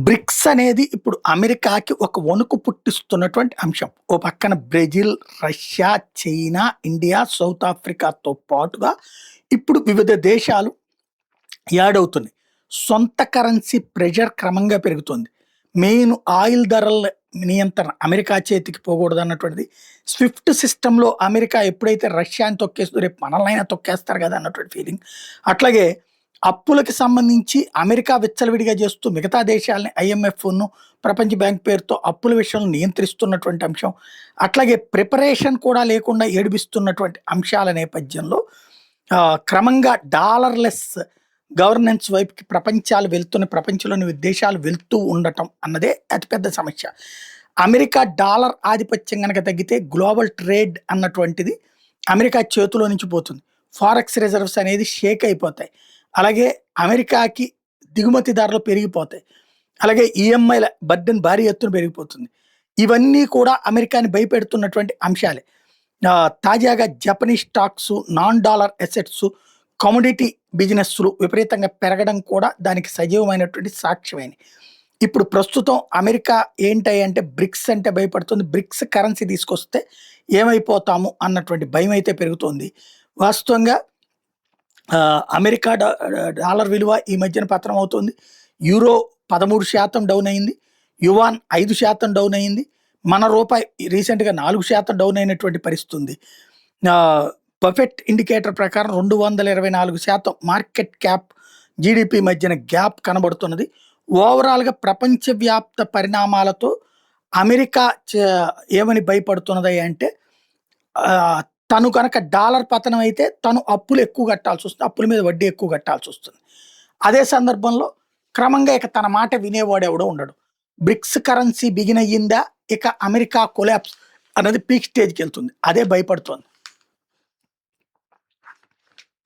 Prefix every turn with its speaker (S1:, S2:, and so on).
S1: Bricks అనేది ఇప్పుడు అమెరికాకి ఒక వణుకు పుట్టిస్తున్నటువంటి అంశం. ఓ పక్కన Brazil, Russia, China, India, South ఆఫ్రికాతో పాటుగా ఇప్పుడు వివిధ దేశాలు యాడ్ అవుతున్నాయి. సొంత కరెన్సీ ప్రెషర్ క్రమంగా పెరుగుతుంది. మెయిన్ ఆయిల్ ధరల నియంత్రణ అమెరికా చేతికి పోకూడదన్నటువంటిది. స్విఫ్ట్ సిస్టమ్‌లో అమెరికా ఎప్పుడైతే రష్యాని తొక్కేస్తుందో రేపు మనల్నైనా తొక్కేస్తారు కదా అన్నటువంటి ఫీలింగ్. అట్లాగే అప్పులకి సంబంధించి అమెరికా విచ్చలవిడిగా చేస్తూ మిగతా దేశాలని ఐఎంఎఫ్‌ను, ప్రపంచ బ్యాంక్ పేరుతో అప్పుల విషయంలో నియంత్రిస్తున్నటువంటి అంశం. అట్లాగే ప్రిపరేషన్ కూడా లేకుండా ఏడిపిస్తున్నటువంటి అంశాల నేపథ్యంలో క్రమంగా డాలర్‌లెస్ గవర్నెన్స్ వైపుకి ప్రపంచంలోని దేశాలు వెళ్తూ ఉండటం అన్నదే అతిపెద్ద సమస్య. అమెరికా డాలర్ ఆధిపత్యం గనక తగ్గితే గ్లోబల్ ట్రేడ్ అన్నటువంటిది అమెరికా చేతిలో నుంచి పోతుంది. ఫారెక్స్ రిజర్వ్స్ అనేది షేక్ అయిపోతాయి. అలాగే అమెరికాకి దిగుమతి ధరలు పెరిగిపోతాయి. అలాగే ఈఎంఐల బర్డెన్ భారీ ఎత్తున పెరిగిపోతుంది. ఇవన్నీ కూడా అమెరికాని భయపెడుతున్నటువంటి అంశాలే. తాజాగా Japanese stocks, non dollar assets, commodity బిజినెస్లు విపరీతంగా పెరగడం కూడా దానికి సజీవమైనటువంటి సాక్ష్యమైనవి. ఇప్పుడు ప్రస్తుతం అమెరికా ఏంటంటే బ్రిక్స్ అంటే భయపడుతుంది. బ్రిక్స్ కరెన్సీ తీసుకొస్తే ఏమైపోతాము అన్నటువంటి భయం అయితే పెరుగుతోంది. వాస్తవంగా అమెరికా డాలర్ విలువ ఈ మధ్యన పతనం అవుతుంది. యూరో 13% డౌన్ అయింది. యువాన్ 5% డౌన్ అయింది. మన రూపాయి రీసెంట్‌గా 4% డౌన్ అయినటువంటి పరిస్థితి ఉంది. బఫెట్ ఇండికేటర్ ప్రకారం 224% మార్కెట్ క్యాప్, జీడీపీ మధ్యన గ్యాప్ కనబడుతున్నది. ఓవరాల్‌గా ప్రపంచవ్యాప్త పరిణామాలతో అమెరికా ఏమని భయపడుతున్నది అంటే తను కనుక డాలర్ పతనం అయితే తను అప్పులు ఎక్కువ కట్టాల్సొస్తుంది. అప్పుల మీద వడ్డీ ఎక్కువ కట్టాల్సొస్తుంది. అదే సందర్భంలో క్రమంగా ఇక తన మాట వినేవాడెవడో ఉండడు. బ్రిక్స్ కరెన్సీ బిగిన్ అయ్యిందా, ఇక అమెరికా కొలాప్స్ అన్నది పీక్ స్టేజ్‌కెళ్తుంది. అదే భయపడుతోంది.